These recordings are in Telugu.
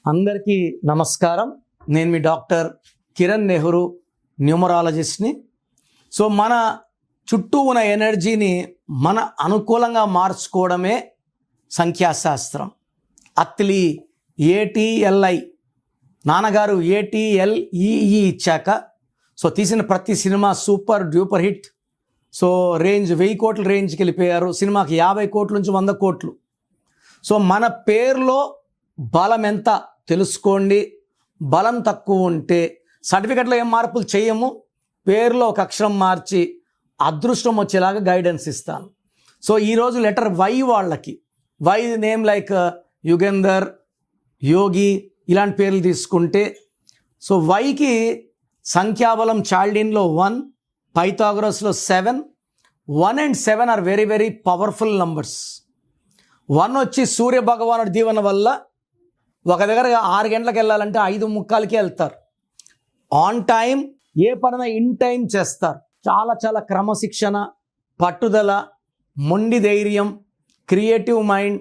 అందరికీ నమస్కారం. నేను మీ డాక్టర్ కిరణ్ నెహ్రూ, న్యూమరాలజిస్ట్ని. సో మన చుట్టూ ఉన్న ఎనర్జీని మన అనుకూలంగా మార్చుకోవడమే సంఖ్యాశాస్త్రం. అత్లీ ఏటీఎల్ఐ నాన్నగారు ఏటీఎల్ఈఈ ఇచ్చాక సో తీసిన ప్రతి cinema super duper hit. So range 1000 కోట్ల రేంజ్కి వెళ్ళిపోయారు. సినిమాకి 50 కోట్ల నుంచి 100 కోట్లు. సో మన పేరులో బలం ఎంత తెలుసుకోండి. బలం తక్కువ ఉంటే సర్టిఫికెట్లో ఏం మార్పులు చేయము, పేరులో ఒక అక్షరం మార్చి అదృష్టం వచ్చేలాగా గైడెన్స్ ఇస్తాను. సో ఈరోజు లెటర్ వై వాళ్ళకి, Y name like Yugender, Yogi ఇలాంటి పేర్లు తీసుకుంటే సో వైకి సంఖ్యాబలం చాల్డిన్లో 1, పైథాగరస్లో 7. 1 and 7 or very very powerful numbers. 1 వచ్చి సూర్య భగవానుడి దీవెన వల్ల ఒక దగ్గర 6 గంటలకు వెళ్ళాలంటే 5:45కే వెళ్తారు. ఆన్ టైం, ఏ పనైనా ఇన్ టైం చేస్తారు. చాలా చాలా క్రమశిక్షణ, పట్టుదల, మొండి ధైర్యం, క్రియేటివ్ మైండ్,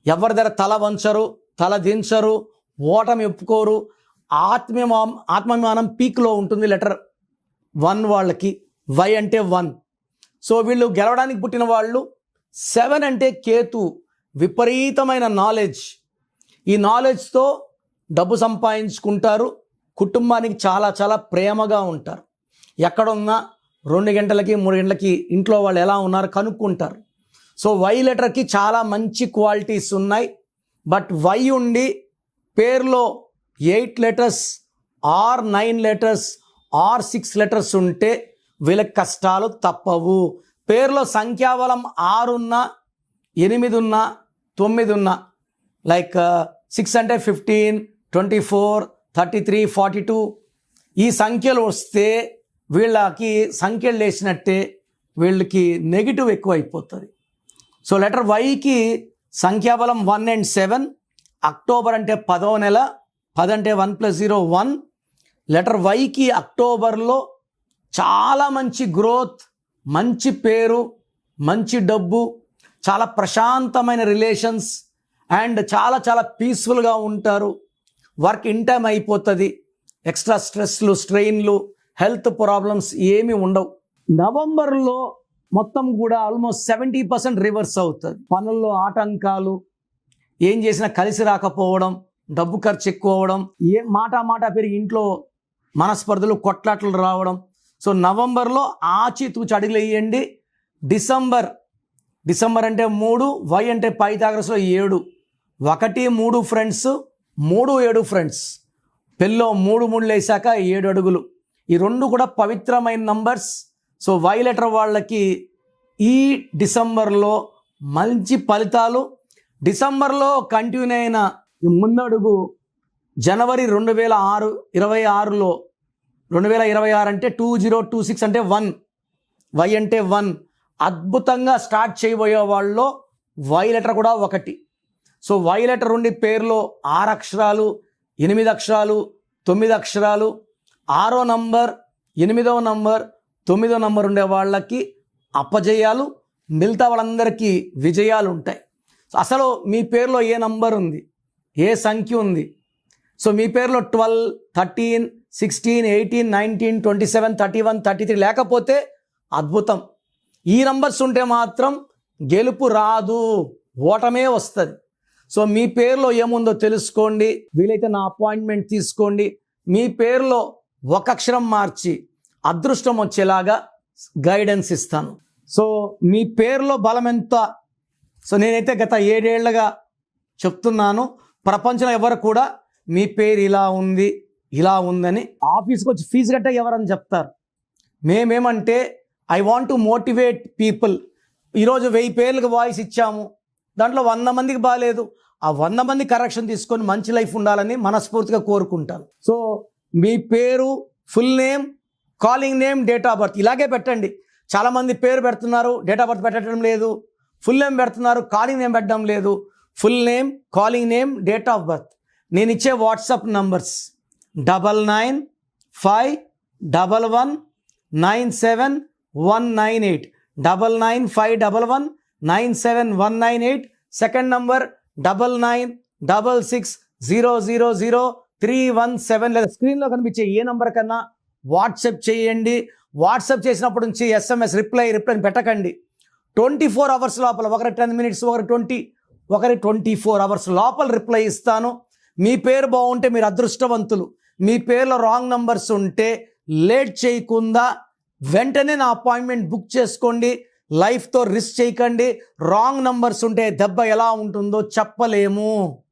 ఎవరి దగ్గర తల వంచరు, తల దించరు, ఓటమి ఒప్పుకోరు, ఆత్మాభిమానం పీక్లో ఉంటుంది. లెటర్ 1 వాళ్ళకి వై అంటే 1. సో వీళ్ళు గెలవడానికి పుట్టిన వాళ్ళు. 7 అంటే కేతు, విపరీతమైన నాలెడ్జ్. ఈ నాలెడ్జ్తో డబ్బు సంపాదించుకుంటారు. కుటుంబానికి చాలా చాలా ప్రేమగా ఉంటారు. ఎక్కడున్నా 2 గంటలకి 3 గంటలకి ఇంట్లో వాళ్ళు ఎలా ఉన్నారు కనుక్కుంటారు. సో వై లెటర్కి చాలా మంచి క్వాలిటీస్ ఉన్నాయి. బట్ వై ఉండి పేరులో 8 letters or 9 letters or 6 letters ఉంటే వీళ్ళకి కష్టాలు తప్పవు. పేరులో సంఖ్యాబలం 6 ఉన్నా, 8 ఉన్నా, 9 ఉన్నా, లైక్ 6 అంటే 15, 24, 33, 42 ఈ సంఖ్యలు వస్తే వీళ్ళకి సంఖ్యలు వేసినట్టే వీళ్ళకి నెగిటివ్ ఎక్కువ అయిపోతుంది. సో లెటర్ వైకి సంఖ్యాబలం 1 and 7. అక్టోబర్ అంటే 10వ నెల, 10 అంటే 1 + 0 1. లెటర్ వైకి అక్టోబర్లో చాలా మంచి గ్రోత్, మంచి పేరు, మంచి డబ్బు, చాలా ప్రశాంతమైన రిలేషన్స్ అండ్ చాలా చాలా పీస్ఫుల్గా ఉంటారు. వర్క్ ఇన్ టైం అయిపోతుంది. ఎక్స్ట్రా స్ట్రెస్లు, స్ట్రెయిన్లు, హెల్త్ ప్రాబ్లమ్స్ ఏమీ ఉండవు. నవంబర్లో మొత్తం కూడా ఆల్మోస్ట్ 70% రివర్స్ అవుతుంది. పనుల్లో ఆటంకాలు, ఏం చేసినా కలిసి రాకపోవడం, డబ్బు ఖర్చు ఎక్కువ అవ్వడం, మాట పెరిగి ఇంట్లో మనస్పర్ధలు, కొట్లాట్లు రావడం. సో నవంబర్లో ఆచితూచి అడుగులు వేయండి. డిసెంబర్ అంటే 3, వై అంటే పైథాగరస్లో 7. 1, 3 ఫ్రెండ్స్, 3, 7 ఫ్రెండ్స్. పెళ్ళో 3 3 వేసాక 7 అడుగులు. ఈ 2 కూడా పవిత్రమైన నంబర్స్. సో వై లెటర్ వాళ్ళకి ఈ డిసెంబర్లో మంచి ఫలితాలు. డిసెంబర్లో కంటిన్యూ అయిన ఈ ముందడుగు జనవరి 2026లో 2026 అంటే 2026 అంటే 1, వై అంటే 1 అద్భుతంగా స్టార్ట్ చేయబోయే వాళ్ళలో వై లెటర్ కూడా 1. సో వై లెటర్ ఉండి పేరులో 6 అక్షరాలు, 8 అక్షరాలు, 9 అక్షరాలు, 6వ నంబర్, 8వ నంబర్, 9వ నంబర్ ఉండే వాళ్ళకి అపజయాలు, మిగతా వాళ్ళందరికీ విజయాలు ఉంటాయి. అసలు మీ పేరులో ఏ నంబర్ ఉంది, ఏ సంఖ్య ఉంది? సో మీ పేరులో 12, 13, 16, 18, 19, 27, 31, 33 లేకపోతే అద్భుతం. ఈ నంబర్స్ ఉంటే మాత్రం గెలుపు రాదు, ఓటమే వస్తుంది. సో మీ పేరులో ఏముందో తెలుసుకోండి. వీలైతే నా అపాయింట్మెంట్ తీసుకోండి. మీ పేరులో ఒక అక్షరం మార్చి అదృష్టం వచ్చేలాగా గైడెన్స్ ఇస్తాను. సో మీ పేరులో బలం ఎంత? సో నేనైతే గత 7 ఏళ్లుగా చెప్తున్నాను. ప్రపంచంలో ఎవరు కూడా మీ పేరు ఇలా ఉంది, ఇలా ఉందని ఆఫీస్కి వచ్చి ఫీజు కట్టే ఎవరని చెప్తారు. మేమేమంటే I want to motivate people. ఈరోజు 1000 పేర్లకు వాయిస్ ఇచ్చాము, దాంట్లో 100 మందికి బాగాలేదు. ఆ 100 మంది కరెక్షన్ తీసుకొని మంచి లైఫ్ ఉండాలని మనస్ఫూర్తిగా కోరుకుంటాను. సో మీ పేరు, full name, calling name, date of birth ఇలాగే పెట్టండి. చాలామంది పేరు పెడుతున్నారు, డేట్ ఆఫ్ బర్త్ పెట్టడం లేదు. ఫుల్ నేమ్ పెడుతున్నారు, కాలింగ్ నేమ్ పెట్టడం లేదు. Full name, calling name, date of birth. నేను ఇచ్చే వాట్సాప్ నంబర్స్ 9951197198, 9951197198. సెకండ్ నంబర్ 9966 0000317 లేదా స్క్రీన్లో కనిపించే ఏ నంబర్ కన్నా వాట్సాప్ చేయండి. వాట్సాప్ చేసినప్పటి నుంచి SMS రిప్లై పెట్టకండి. 24 అవర్స్ లోపల, ఒకరి 10 మినిట్స్, ఒకరి 24 అవర్స్ లోపల రిప్లై ఇస్తాను. మీ పేరు బాగుంటే మీరు అదృష్టవంతులు. మీ పేరులో రాంగ్ నంబర్స్ ఉంటే లేట్ చేయకుండా వెంటనే నా అపాయింట్మెంట్ బుక్ చేసుకోండి. లైఫ్తో రిస్క్ చేయకండి. రాంగ్ నంబర్స్ ఉంటే దెబ్బ ఎలా ఉంటుందో చెప్పలేము.